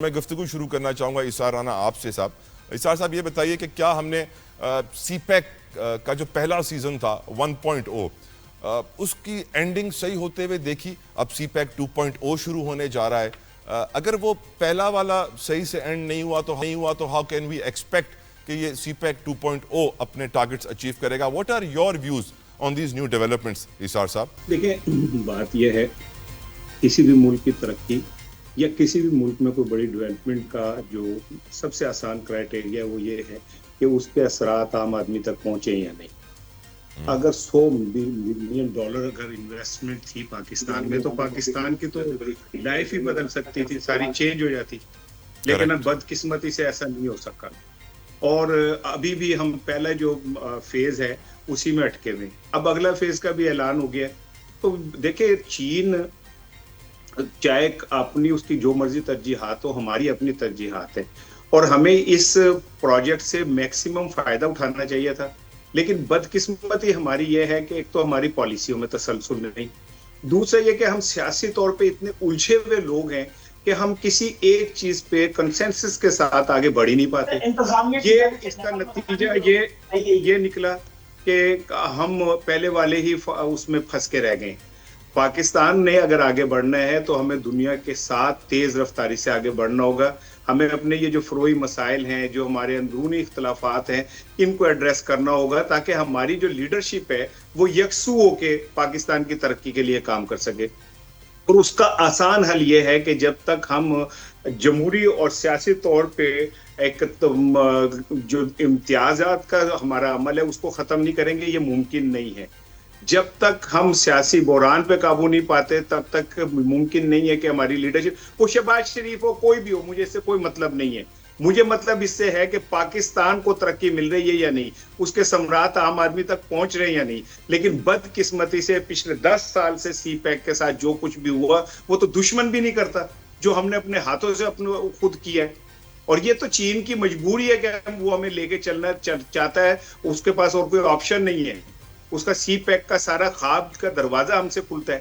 میں گفتگو شروع کرنا چاہوں گا اسار رانا آپ سے صاحب. اسار صاحب یہ بتائیے کہ کیا ہم نے سی پیک کا جو پہلا سیزن تھا 1.0 اس کی اینڈنگ صحیح ہوتے ہوئے دیکھی؟ اب سی پیک 2.0 شروع ہونے جا رہا ہے. اگر وہ پہلا والا صحیح سے اینڈ نہیں ہوا تو ہاؤ کین وی ایکسپیکٹ کہ یہ سی پیک 2.0 اپنے ٹارگٹس اچیو کرے گا؟ What are your views on these new developments Asar صاحب؟ دیکھیں، بات یہ ہے کسی بھی ملک کی ترقی یا کسی بھی ملک میں کوئی بڑی ڈیولپمنٹ کا جو سب سے آسان کرائٹیریا وہ یہ ہے کہ اس کے اثرات عام آدمی تک پہنچے یا نہیں. اگر $100 ملین اگر انویسٹمنٹ تھی پاکستان میں تو پاکستان کی تو لائف ہی بدل سکتی تھی، ساری چینج ہو جاتی. لیکن اب بدقسمتی سے ایسا نہیں ہو سکا اور ابھی بھی ہم پہلا جو فیز ہے اسی میں اٹکے ہوئے. اب اگلا فیز کا بھی اعلان ہو گیا. تو دیکھیں، چین چاہے اپنی اس کی جو مرضی ترجیحات ہو، ہماری اپنی ترجیحات ہیں اور ہمیں اس پروجیکٹ سے میکسیمم فائدہ اٹھانا چاہیے تھا. لیکن بدقسمتی ہماری یہ ہے کہ ایک تو ہماری پالیسیوں میں تسلسل نہیں، دوسرا یہ کہ ہم سیاسی طور پہ اتنے الجھے ہوئے لوگ ہیں کہ ہم کسی ایک چیز پہ کنسنسس کے ساتھ آگے بڑھ ہی نہیں پاتے. اس کا نتیجہ یہ نکلا کہ ہم پہلے والے ہی اس میں پھنس کے رہ گئے. پاکستان نے اگر آگے بڑھنا ہے تو ہمیں دنیا کے ساتھ تیز رفتاری سے آگے بڑھنا ہوگا. ہمیں اپنے یہ جو فروئی مسائل ہیں، جو ہمارے اندرونی اختلافات ہیں، ان کو ایڈریس کرنا ہوگا تاکہ ہماری جو لیڈرشپ ہے وہ یکسو ہو کے پاکستان کی ترقی کے لیے کام کر سکے. اور اس کا آسان حل یہ ہے کہ جب تک ہم جمہوری اور سیاسی طور پہ ایک جو امتیازات کا ہمارا عمل ہے اس کو ختم نہیں کریں گے، یہ ممکن نہیں ہے. جب تک ہم سیاسی بحران پہ قابو نہیں پاتے تب تک ممکن نہیں ہے کہ ہماری لیڈرشپ، وہ شہباز شریف ہو کوئی بھی ہو، مجھے اس سے کوئی مطلب نہیں ہے. مجھے مطلب اس سے ہے کہ پاکستان کو ترقی مل رہی ہے یا نہیں، اس کے ثمرات عام آدمی تک پہنچ رہے ہیں یا نہیں. لیکن بدقسمتی سے پچھلے 10 سال سے سی پیک کے ساتھ جو کچھ بھی ہوا وہ تو دشمن بھی نہیں کرتا جو ہم نے اپنے ہاتھوں سے اپنے خود کیا ہے. اور یہ تو چین کی مجبوری ہے کہ وہ ہمیں لے کے چلنا چاہتا ہے، اس کے پاس اور کوئی آپشن نہیں ہے. اس کا سی پیک کا سارا خواب کا دروازہ ہم سے کھلتا ہے،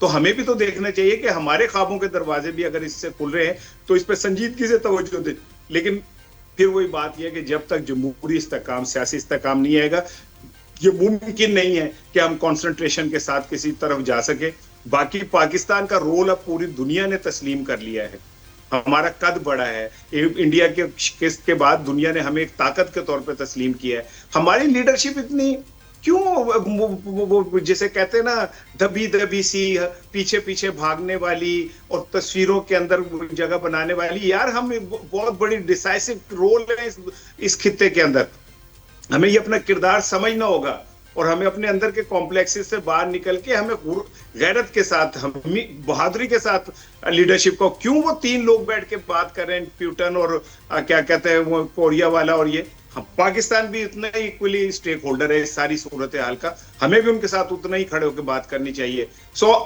تو ہمیں بھی تو دیکھنا چاہیے کہ ہمارے خوابوں کے دروازے بھی اگر اس سے کھل رہے ہیں تو اس پہ سنجیدگی سے توجہ دیں. لیکن پھر وہی بات یہ ہے کہ جب تک جمہوری استحکام، سیاسی استحکام نہیں آئے گا، یہ ممکن نہیں ہے کہ ہم کنسنٹریشن کے ساتھ کسی طرف جا سکے. باقی پاکستان کا رول اب پوری دنیا نے تسلیم کر لیا ہے. ہمارا قد بڑا ہے، انڈیا کے شکست کے بعد دنیا نے ہمیں ایک طاقت کے طور پہ تسلیم کیا ہے. ہماری لیڈرشپ اتنی کیوں جیسے کہتے ہیں نا دبی دبی سی، پیچھے پیچھے بھاگنے والی اور تصویروں کے اندر جگہ بنانے والی؟ یار ہم بہت بڑی ڈیسائسو رول ہے اس خطے کے اندر. ہمیں یہ اپنا کردار سمجھنا ہوگا اور ہمیں اپنے اندر کے کمپلیکسز سے باہر نکل کے ہمیں غیرت کے ساتھ، بہادری کے ساتھ لیڈرشپ کو. کیوں وہ 3 لوگ بیٹھ کے بات کر رہے ہیں، پیوٹن اور کیا کہتے ہیں وہ کوریا والا، اور یہ پاکستان بھی اتنا ہی ایکولی اسٹیک ہولڈر ہے اس ساری صورتحال کا، ہمیں بھی ان کے ساتھ اتنا ہی کھڑے ہو کے بات کرنی چاہیے.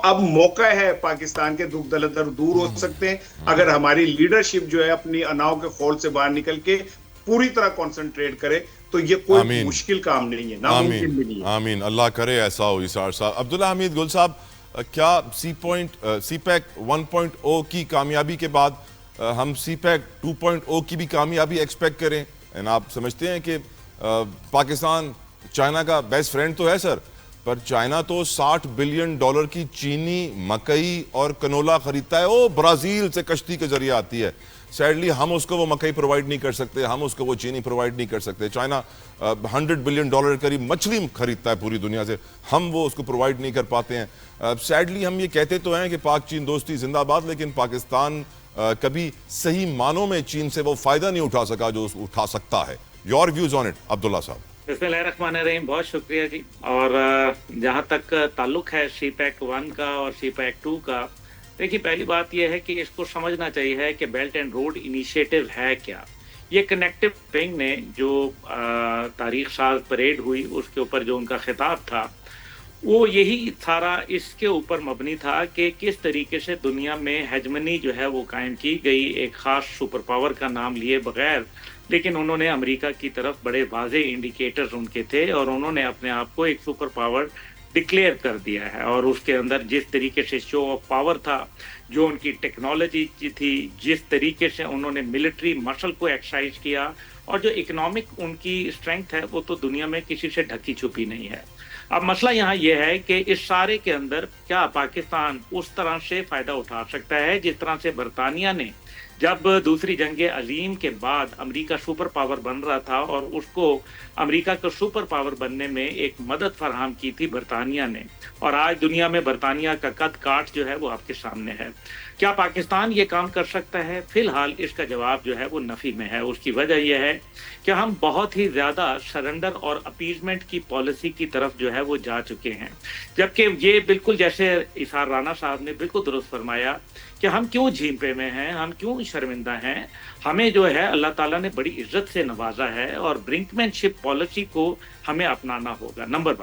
اب موقع ہے، پاکستان کے دکھ دلدر دور ہو سکتے ہیں اگر ہماری لیڈرشپ جو ہے اپنی اناؤں کے خول سے باہر نکل کے پوری طرح کنسنٹریٹ کرے. تو یہ کوئی مشکل کام نہیں ہے، ناممکن بھی نہیں ہے. آمین، اللہ کرے ایسا ہو. اسار صاحب، عبداللہ حمید گل صاحب، کیا سی پیک 1.0 کی کامیابی کے بعد ہم سی پیک 2.0 کی بھی کامیابی ایکسپیکٹ کریں؟ آپ سمجھتے ہیں کہ پاکستان چائنا کا بیسٹ فرینڈ تو ہے سر، پر چائنا تو $60 بلین کی چینی مکئی اور کنولا خریدتا ہے. وہ برازیل سے کشتی کے ذریعے آتی ہے. سیڈلی ہم اس کو وہ مکئی پرووائڈ نہیں کر سکتے، ہم اس کو وہ چینی پرووائڈ نہیں کر سکتے. چائنا $100 بلین قریب مچھلی خریدتا ہے پوری دنیا سے، ہم وہ اس کو پرووائڈ نہیں کر پاتے ہیں. سیڈلی ہم یہ کہتے تو ہیں کہ پاک چین دوستی زندہ باد، لیکن پاکستان کبھی صحیح معنوں میں چین سے وہ فائدہ نہیں اٹھا سکا جو اٹھا سکتا ہے. یور ویوز آن اٹ عبداللہ صاحب؟ بسم اللہ الرحمن الرحیم، بہت شکریہ جی. اور جہاں تک تعلق ہے سی پیک 1 کا اور سی پیک 2 کا، دیکھیے پہلی بات یہ ہے کہ اس کو سمجھنا چاہیے کہ بیلٹ اینڈ روڈ انیشیٹو ہے کیا. یہ کنیکٹو ونگ نے جو تاریخ ساز پریڈ ہوئی اس کے اوپر جو ان کا خطاب تھا، وہ یہی سارا اس کے اوپر مبنی تھا کہ کس طریقے سے دنیا میں ہیجمنی جو ہے وہ قائم کی گئی ایک خاص سپر پاور کا نام لیے بغیر. لیکن انہوں نے امریکہ کی طرف بڑے واضح انڈیکیٹرز ان کے تھے اور انہوں نے اپنے آپ کو ایک سپر پاور डिक्लेयर कर दिया है। और उसके अंदर जिस तरीके से शो ऑफ पावर था, जो उनकी टेक्नोलॉजी थी, जिस तरीके से उन्होंने मिलिट्री मसल को एक्सरसाइज किया, और जो इकोनॉमिक उनकी स्ट्रेंथ है, वो तो दुनिया में किसी से ढकी छुपी नहीं है। अब मसला यहाँ ये है कि इस सारे के अंदर क्या पाकिस्तान उस तरह से फायदा उठा सकता है जिस तरह से बरतानिया ने जब दूसरी जंग अजीम के बाद अमेरिका सुपर पावर बन रहा था और उसको अमेरिका का सुपर पावर बनने में एक मदद फराहम की थी बरतानिया ने, और आज दुनिया में बरतानिया का कद काठ जो है वो आपके सामने है। क्या पाकिस्तान ये काम कर सकता है? फिलहाल इसका जवाब जो है वो नफी में है। उसकी वजह यह है कि हम बहुत ही ज्यादा सरेंडर और अपीजमेंट की पॉलिसी की तरफ जो है वो जा चुके हैं, जबकि ये बिल्कुल जैसे इसार राना साहब ने बिल्कुल दुरुस्त फरमाया कि हम क्यों झींपे में हैं, हम क्यों शर्मिंदा हैं। हमें जो है अल्लाह ताला ने बड़ी इज्जत से नवाजा है और ब्रिंकमैनशिप पॉलिसी को हमें अपनाना होगा। नंबर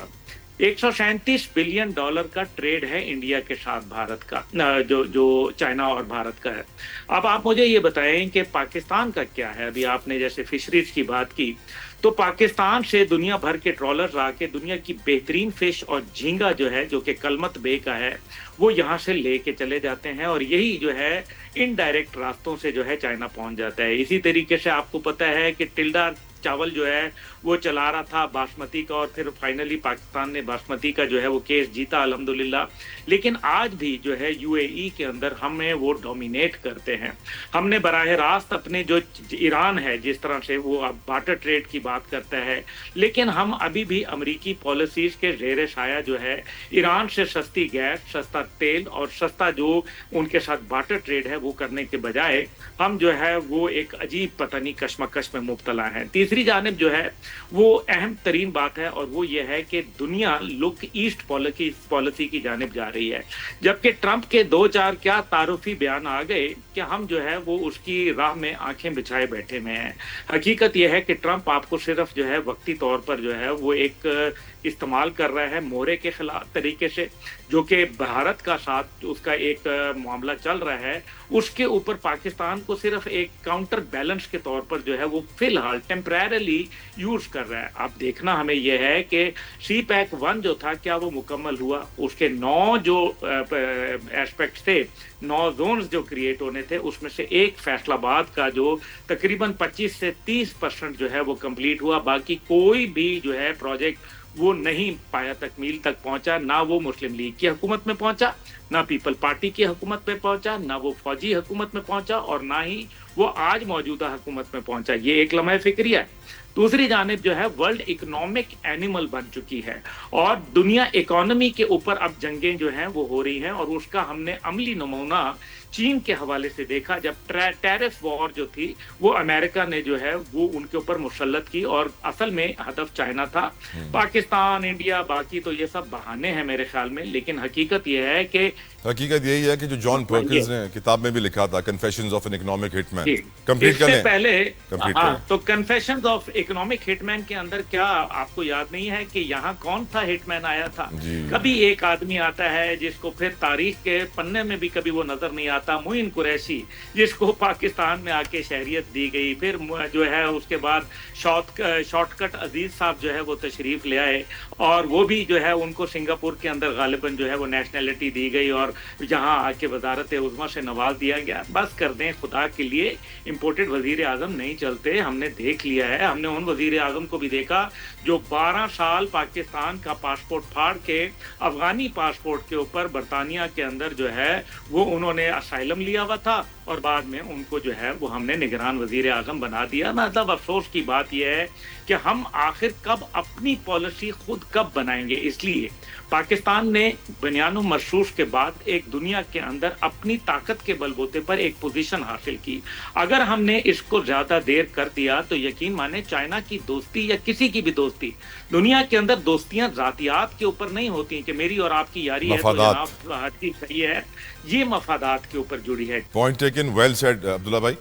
137 बिलियन डॉलर का ट्रेड है इंडिया के साथ भारत का, जो चाइना और भारत का है। अब आप मुझे ये बताएं कि पाकिस्तान का क्या है। अभी आपने जैसे फिशरीज की बात की, तो पाकिस्तान से दुनिया भर के ट्रॉलर्स आके दुनिया की बेहतरीन फिश और झींगा जो है, जो कि कलमत बे का है, वो यहाँ से लेके चले जाते हैं और यही जो है इनडायरेक्ट रास्तों से जो है चाइना पहुंच जाता है। इसी तरीके से आपको पता है कि टिल्डा चावल जो है वो चला रहा था बासमती का, और फिर फाइनली पाकिस्तान ने बासमती का जो है वो केस जीता अल्हम्दुलिल्लाह। लेकिन आज भी जो है यूएई के अंदर हमें वो डोमिनेट करते हैं। हमने बराह रास्त अपने जो ईरान है, जिस तरह से वो अब बार्टर ट्रेड की बात करता है, लेकिन हम अभी भी अमेरिकी पॉलिसीज के जेर साया जो है ईरान से सस्ती गैस, सस्ता तेल और सस्ता जो उनके साथ बार्टर ट्रेड है वो करने के बजाय हम जो है वो एक अजीब पता नहीं कश्मकश में मुब्तला हैं। तीसरी जानिब जो है वो अहम तरीन बात है, और वो ये है कि दुनिया लुक ईस्ट पॉलिसी की जानिब जा रही है, जबकि ट्रंप के 2-4 क्या तारुफी बयान आ गए कि हम जो है वो उसकी राह में आंखें बिछाए बैठे में हैं। हकीकत यह है कि ट्रंप आपको सिर्फ जो है वक्ती तौर पर जो है वो एक इस्तेमाल कर रहा है मोहरे के खिलाफ तरीके से, जो कि भारत का साथ उसका एक मामला चल रहा है, उसके ऊपर पाकिस्तान को सिर्फ एक काउंटर बैलेंस के तौर पर जो है वो फिलहाल टेम्परेरली यूज कर रहा है। अब देखना हमें यह है कि सी पैक 1 जो था क्या वो मुकम्मल हुआ, उसके 9 जो एस्पेक्ट्स थे, 9 जोन्स जो क्रिएट होने थे, उसमें से एक फैसलाबाद का जो तकरीबन 25 से 30% जो है वो कंप्लीट हुआ। बाकी कोई भी जो है प्रोजेक्ट वो नहीं पाया तकमील तक पहुंचा, ना वो मुस्लिम लीग की हुकूमत में पहुंचा, ना पीपल पार्टी की हुकूमत में पहुंचा, ना वो फौजी हुकूमत में पहुंचा, और ना ही वो आज मौजूदा हुकूमत में पहुंचा। ये एक लम्हा फिक्रिया है। दूसरी जानिब जो है वर्ल्ड इकोनॉमिक एनिमल बन चुकी है और दुनिया इकोनॉमी के ऊपर अब जंगें जो हैं वो हो रही हैं, और उसका हमने अमली नमूना चीन के हवाले से देखा, जब टैरिफ वॉर जो थी वो अमेरिका ने जो है वो उनके ऊपर मुसल्लत की, और असल में हदफ चाइना था। पाकिस्तान, इंडिया, बाकी तो ये सब बहाने हैं मेरे ख्याल में, लेकिन हकीकत ये है कि हकीकत यही है कि जो जॉन पर्किंस ने किताब में भी लिखा था, confessions of an economic hitman, complete कर लें पहले। तो कन्फेशंस ऑफ इकोनॉमिक हिटमैन के अंदर क्या आपको याद नहीं है कि यहाँ कौन था हिटमैन आया था? कभी एक आदमी आता है जिसको फिर तारीख के पन्ने में भी कभी वो नजर नहीं आता, मोइन कुरैशी, जिसको पाकिस्तान में आके शहरियत दी गई। फिर जो है उसके बाद शॉर्टकट अजीज साहब जो है वो तशरीफ ले आए, और वो भी जो है उनको सिंगापुर के अंदर गालिबन जो है वो नेशनैलिटी दी गई और यहाँ आके वजारत उज़्मा से नवाज दिया गया। बस कर दें खुदा के लिए, इम्पोर्टेड वजीर आजम नहीं चलते। हमने देख लिया है, हमने उन वजीर आजम को भी देखा जो 12 साल पाकिस्तान का पासपोर्ट फाड़ के अफगानी पासपोर्ट के ऊपर बरतानिया के अंदर जो है वो उन्होंने असाइलम लिया हुआ था, और बाद में उनको जो है वो हमने निगरान वजीर आजम बना दिया। मतलब अफसोस की बात यह है कि हम आखिर कब अपनी पॉलिसी खुद कब बनाएंगे। इसलिए पाकिस्तान ने बनियानो मरसूस के बाद एक दुनिया के अंदर अपनी ताकत के बलबूते पर एक पोजीशन हासिल की। अगर हमने इसको ज्यादा देर कर दिया तो यकीन माने चाइना की दोस्ती या किसी की भी दोस्ती, दुनिया के अंदर दोस्तियां जातियात के ऊपर नहीं होती कि मेरी और आपकी यारी है तो जनाब सही है, ये मफादात के ऊपर जुड़ी है। Point taken, well said Abdullah भाई।